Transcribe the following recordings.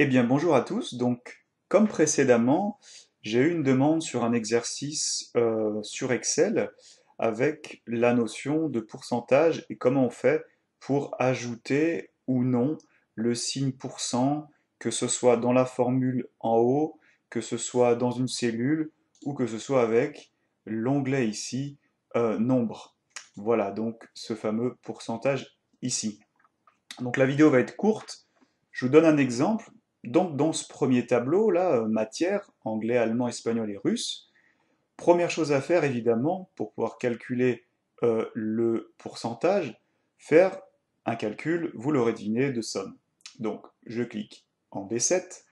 Eh bien, bonjour à tous. Donc, comme précédemment, j'ai eu une demande sur un exercice sur Excel avec la notion de pourcentage et comment on fait pour ajouter ou non le signe pourcent, que ce soit dans la formule en haut, que ce soit dans une cellule ou que ce soit avec l'onglet ici, nombre. Voilà donc ce fameux pourcentage ici. Donc la vidéo va être courte. Je vous donne un exemple. Donc dans ce premier tableau là, matière, anglais, allemand, espagnol et russe, première chose à faire évidemment pour pouvoir calculer le pourcentage, faire un calcul, vous l'aurez deviné, de somme. Donc je clique en B7,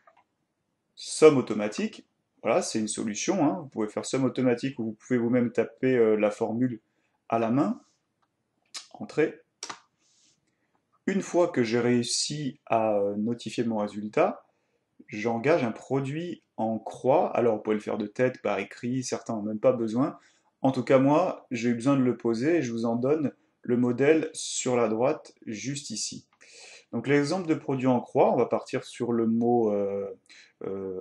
somme automatique. Voilà, c'est une solution, hein. Vous pouvez faire somme automatique ou vous pouvez vous-même taper la formule à la main, entrée. Une fois que j'ai réussi à notifier mon résultat, j'engage un produit en croix. Alors, vous pouvez le faire de tête, par écrit, certains n'ont même pas besoin. En tout cas, moi, j'ai eu besoin de le poser et je vous en donne le modèle sur la droite, juste ici. Donc, l'exemple de produit en croix, on va partir sur le mot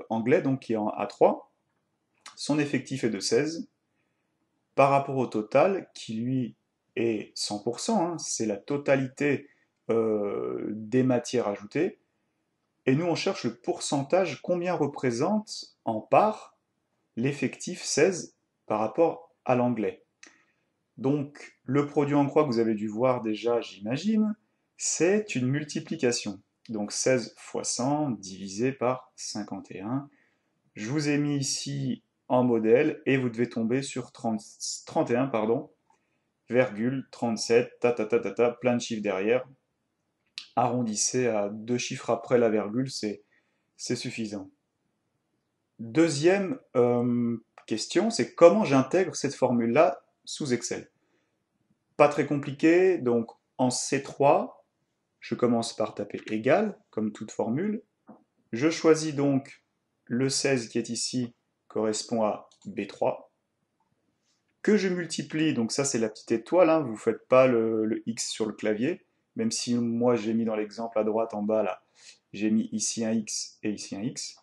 anglais, donc qui est en A3. Son effectif est de 16 par rapport au total, qui lui est 100%, hein, c'est la totalité des matières ajoutées. Et nous, on cherche le pourcentage, combien représente en part l'effectif 16 par rapport à l'anglais. Donc, le produit en croix que vous avez dû voir déjà, j'imagine, c'est une multiplication. Donc 16 fois 100 divisé par 51. Je vous ai mis ici en modèle et vous devez tomber sur 31, pardon, virgule 37, plein de chiffres derrière. Arrondissez à deux chiffres après la virgule, c'est suffisant. Deuxième question, c'est comment j'intègre cette formule-là sous Excel. Pas très compliqué, donc en C3, je commence par taper égal, comme toute formule. Je choisis donc le 16 qui est ici, correspond à B3, que je multiplie, donc ça c'est la petite étoile, hein, vous ne faites pas le X sur le clavier, même si moi j'ai mis dans l'exemple à droite en bas là, j'ai mis ici un X et ici un X,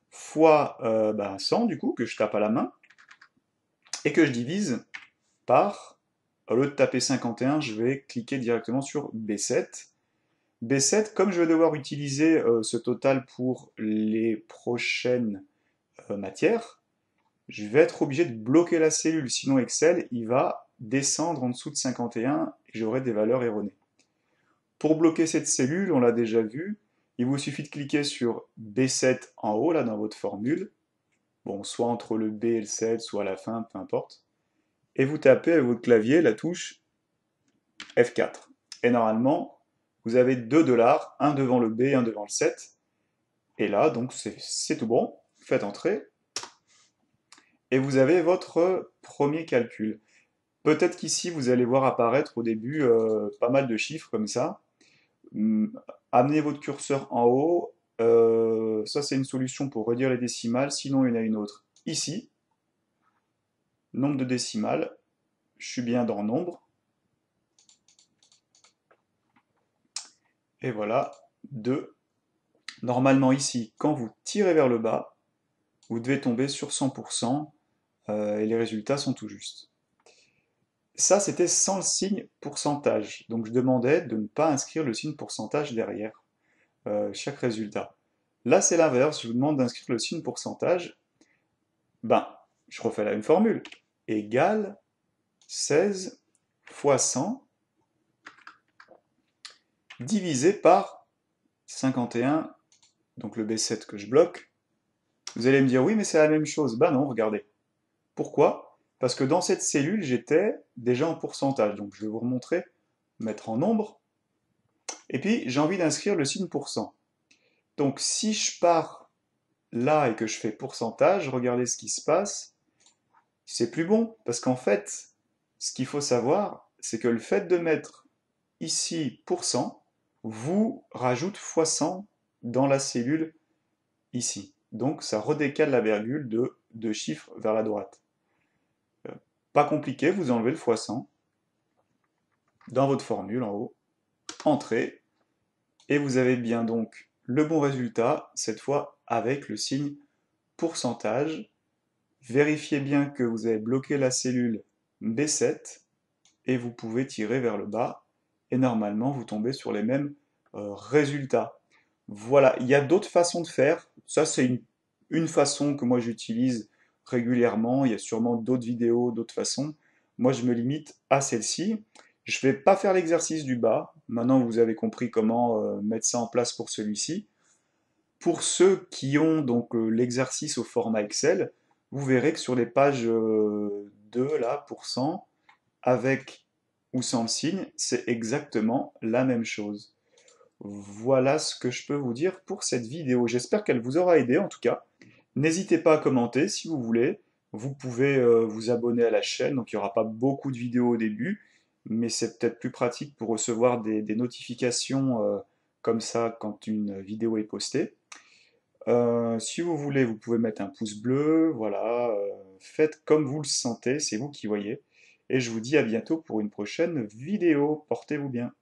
fois 100 du coup, que je tape à la main, et que je divise par, au lieu de taper 51, je vais cliquer directement sur B7. B7, comme je vais devoir utiliser ce total pour les prochaines matières, je vais être obligé de bloquer la cellule, sinon Excel, il va descendre en dessous de 51 et j'aurai des valeurs erronées. Pour bloquer cette cellule, on l'a déjà vu, il vous suffit de cliquer sur B7 en haut, là, dans votre formule, bon, soit entre le B et le 7, soit à la fin, peu importe, et vous tapez avec votre clavier la touche F4. Et normalement, vous avez deux $, un devant le B et un devant le 7, et là, donc c'est tout bon, faites entrer, et vous avez votre premier calcul. Peut-être qu'ici, vous allez voir apparaître au début pas mal de chiffres comme ça. Amenez votre curseur en haut. Ça, c'est une solution pour redire les décimales. Sinon, il y en a une autre ici. Nombre de décimales. Je suis bien dans nombre. Et voilà, 2. Normalement, ici, quand vous tirez vers le bas, vous devez tomber sur 100% et les résultats sont tout justes. Ça, c'était sans le signe pourcentage. Donc, je demandais de ne pas inscrire le signe pourcentage derrière chaque résultat. Là, c'est l'inverse. Je vous demande d'inscrire le signe pourcentage. Ben, je refais la même formule. Égale 16 fois 100 divisé par 51, donc le B7 que je bloque. Vous allez me dire, oui, mais c'est la même chose. Ben non, regardez. Pourquoi? Parce que dans cette cellule, j'étais déjà en pourcentage. Donc je vais vous remontrer, mettre en nombre. Et puis, j'ai envie d'inscrire le signe pourcent. Donc si je pars là et que je fais pourcentage, regardez ce qui se passe. C'est plus bon, parce qu'en fait, ce qu'il faut savoir, c'est que le fait de mettre ici pourcent vous rajoute fois 100 dans la cellule ici. Donc ça redécale la virgule de 2 chiffres vers la droite. Pas compliqué, vous enlevez le fois 100 dans votre formule en haut, entrée, et vous avez bien donc le bon résultat, cette fois avec le signe pourcentage. Vérifiez bien que vous avez bloqué la cellule B7 et vous pouvez tirer vers le bas et normalement vous tombez sur les mêmes résultats. Voilà, il y a d'autres façons de faire. Ça, c'est une façon que moi j'utilise régulièrement. Il y a sûrement d'autres vidéos, d'autres façons. Moi, je me limite à celle-ci. Je ne vais pas faire l'exercice du bas. Maintenant, vous avez compris comment mettre ça en place pour celui-ci. Pour ceux qui ont donc l'exercice au format Excel, vous verrez que sur les pages 2, là, pour cent, avec ou sans le signe, c'est exactement la même chose. Voilà ce que je peux vous dire pour cette vidéo. J'espère qu'elle vous aura aidé en tout cas. N'hésitez pas à commenter si vous voulez. Vous pouvez vous abonner à la chaîne, donc il n'y aura pas beaucoup de vidéos au début, mais c'est peut-être plus pratique pour recevoir des notifications comme ça quand une vidéo est postée. Si vous voulez, vous pouvez mettre un pouce bleu, voilà, faites comme vous le sentez, c'est vous qui voyez. Et je vous dis à bientôt pour une prochaine vidéo. Portez-vous bien.